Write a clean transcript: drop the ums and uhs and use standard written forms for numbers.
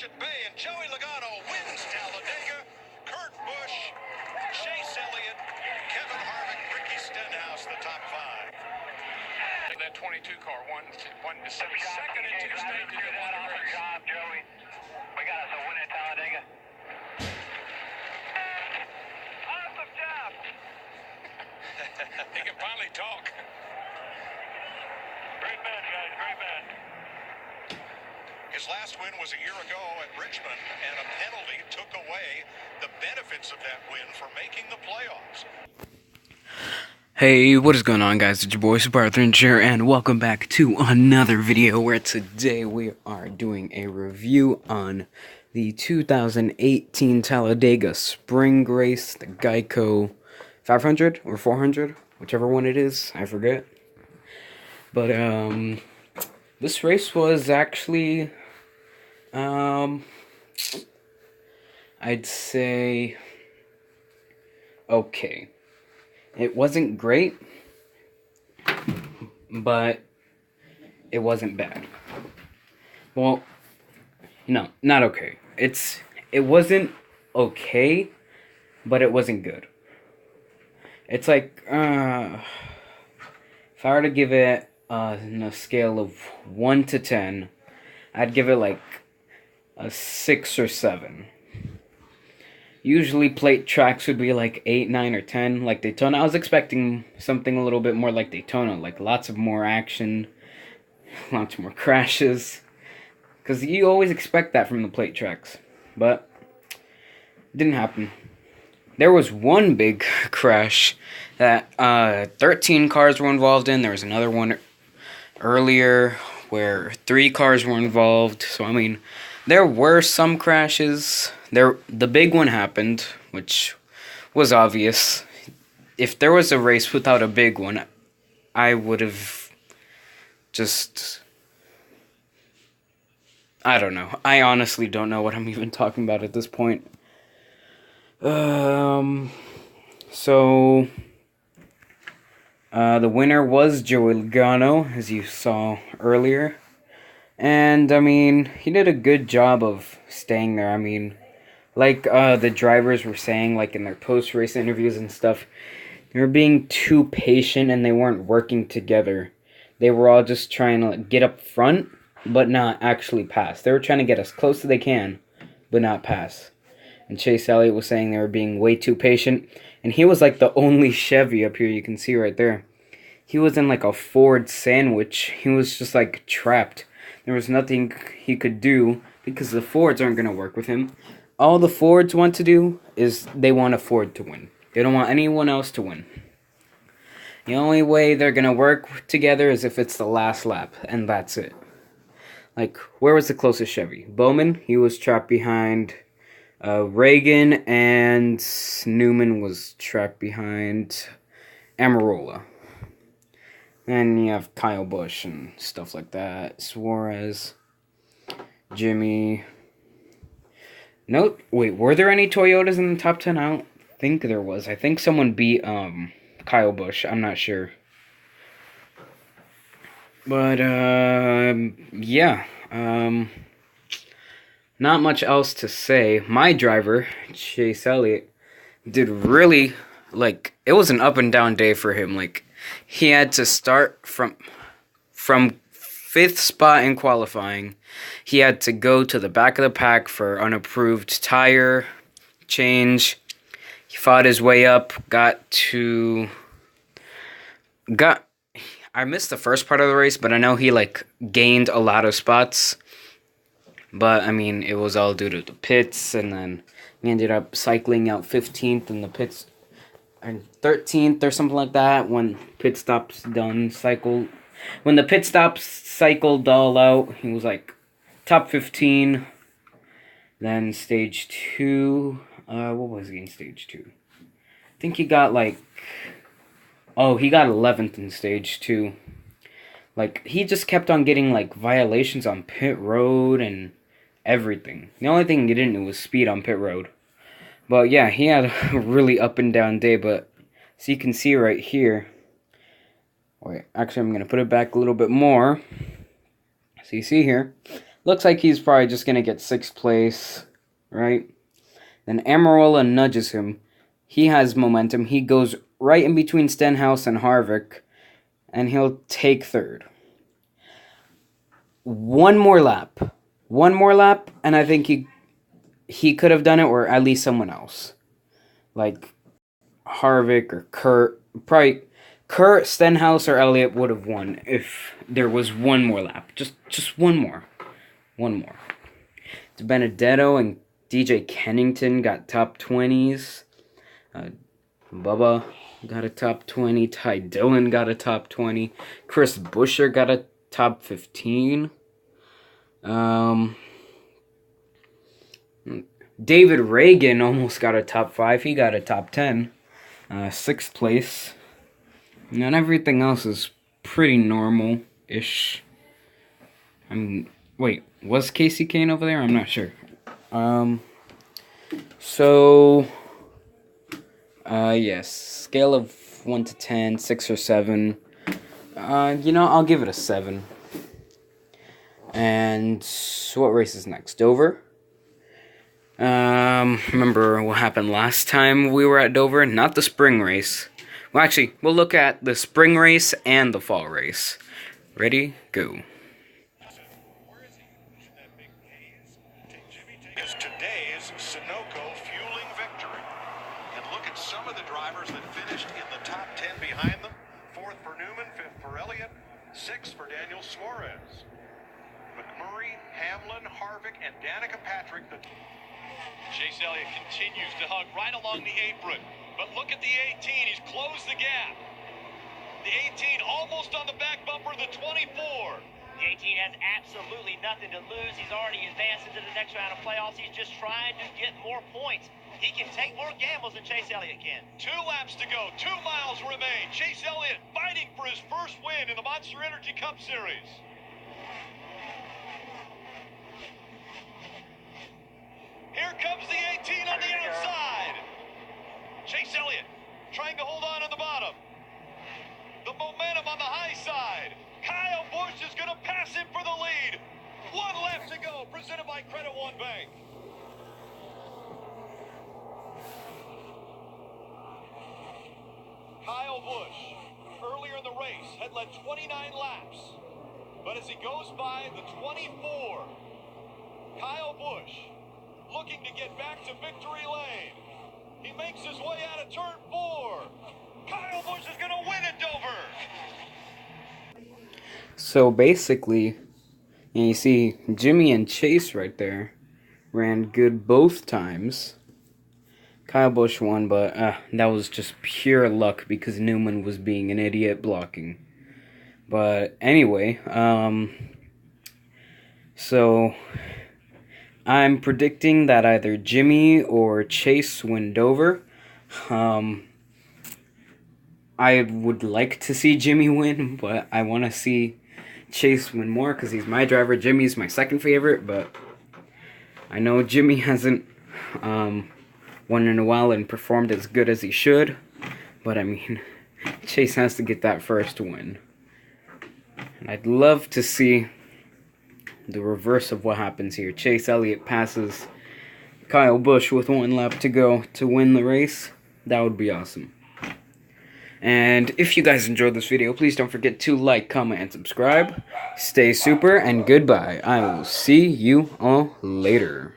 Ocean Bay, and Joey Logono wins Talledega. Kurt Busch, Chase Elliott, Kevin Harvick, Ricky Stenhouse, the top five. That 22 car won second and two stages. Awesome job, Joey. We got us a win at Talledega. Awesome job. He can finally talk. Great man, guys. Great man. His last win was a year ago at Richmond, and a penalty took away the benefits of that win for making the playoffs. Hey, what is going on, guys? It's your boy Super Arthur here, and welcome back to another video where today we are doing a review on the 2018 Talledega Spring Race, the Geico 500 or 400, whichever one it is, I forget. But this race was actually I'd say okay. It wasn't great, but it wasn't bad. Well, no, not okay. It wasn't okay, but it wasn't good. It's like, if I were to give it on a scale of 1 to 10, I'd give it like a 6 or 7. Usually plate tracks would be like 8, 9, or 10, like Daytona. I was expecting something a little bit more like Daytona, like lots of more action, lots more crashes, because you always expect that from the plate tracks, but it didn't happen. There was one big crash that 13 cars were involved in. There was another one earlier where 3 cars were involved, so I mean, there were some crashes. The big one happened, which was obvious. If there was a race without a big one, I would have just... I don't know. I honestly don't know what I'm even talking about at this point. The winner was Joey Logono, as you saw earlier. And, I mean, he did a good job of staying there. I mean, like the drivers were saying, like in their post-race interviews and stuff, they were being too patient and they weren't working together. They were all just trying to get up front, but not actually pass. They were trying to get as close as they can, but not pass. And Chase Elliott was saying they were being way too patient. And he was like the only Chevy up here, you can see right there. He was in like a Ford sandwich. He was just like trapped. There was nothing he could do because the Fords aren't going to work with him. All the Fords want to do is they want a Ford to win. They don't want anyone else to win. The only way they're going to work together is if it's the last lap, and that's it. Like, where was the closest Chevy? Bowman, he was trapped behind Reagan, and Newman was trapped behind Amarola. And you have Kyle Busch and stuff like that. Suarez, Jimmy. No, wait, were there any Toyotas in the top 10? I don't think there was. I think someone beat Kyle Busch. I'm not sure. But, yeah. Not much else to say. My driver, Chase Elliott, did really, like, it was an up and down day for him. Like, he had to start from 5th spot in qualifying. He had to go to the back of the pack for unapproved tire change. He fought his way up, I missed the first part of the race, but I know he, like, gained a lot of spots. But, I mean, it was all due to the pits, and then he ended up cycling out 15th in the pits, and 13th or something like that when pit stops cycled. When the pit stops cycled all out, he was like top 15. Then stage 2, what was he in stage 2? I think he got like, he got 11th in stage 2. Like, he just kept on getting like violations on pit road and everything. The only thing he didn't do was speed on pit road. But yeah, he had a really up and down day, but so you can see right here. Wait, actually I'm going to put it back a little bit more. So you see here, Looks like he's probably just going to get 6th place, right? Then Amarola nudges him. He has momentum. He goes right in between Stenhouse and Harvick, and he'll take 3rd. One more lap. One more lap, and I think he could have done it, or at least someone else. Like Harvick or Kurt. Probably Kurt, Stenhouse, or Elliott would have won if there was one more lap. Just one more. One more. Benedetto and DJ Kennington got top 20s. Bubba got a top 20. Ty Dillon got a top 20. Chris Buescher got a top 15. David Reagan almost got a top 5. He got a top 10. 6th place. And everything else is pretty normal-ish. I mean, wait, was Casey Kane over there? I'm not sure. Yes, scale of 1 to 10, 6 or 7. I'll give it a 7. And what race is next? Dover? Remember what happened last time we were at Dover? Not the spring race. Well, actually, we'll look at the spring race and the fall race. Ready? Go. Is today's Sunoco fueling victory. And look at some of the drivers that finished in the top 10 behind them. 4th for Newman, 5th for Elliott, 6th for Daniel Suarez. McMurray, Hamlin, Harvick, and Danica Patrick. Chase Elliott continues to hug right along the apron. But look at the 18. He's closed the gap. The 18 almost on the back bumper of the 24. The 18 has absolutely nothing to lose. He's already advanced into the next round of playoffs. He's just trying to get more points. He can take more gambles than Chase Elliott can. 2 laps to go. 2 miles remain. Chase Elliott fighting for his first win in the Monster Energy Cup Series. Here comes the 18 on the outside. Chase Elliott trying to hold on the bottom. The momentum on the high side. Kyle Busch is going to pass him for the lead. 1 lap to go, presented by Credit One Bank. Kyle Busch, earlier in the race, had led 29 laps. But as he goes by the 24, Kyle Busch looking to get back to victory lane. He makes his way out of turn 4. Kyle Busch is going to win at Dover. So basically, you see Jimmy and Chase right there ran good both times. Kyle Busch won, but that was just pure luck because Newman was being an idiot blocking. But anyway, so I'm predicting that either Jimmy or Chase win Dover. I would like to see Jimmy win, but I want to see Chase win more because he's my driver. Jimmy's my second favorite, but I know Jimmy hasn't won in a while and performed as good as he should. But I mean, Chase has to get that first win. And I'd love to see the reverse of what happens here. Chase Elliott passes Kyle Busch with 1 lap to go to win the race. That would be awesome. And if you guys enjoyed this video, please don't forget to like, comment, and subscribe. Stay super, and goodbye. I will see you all later.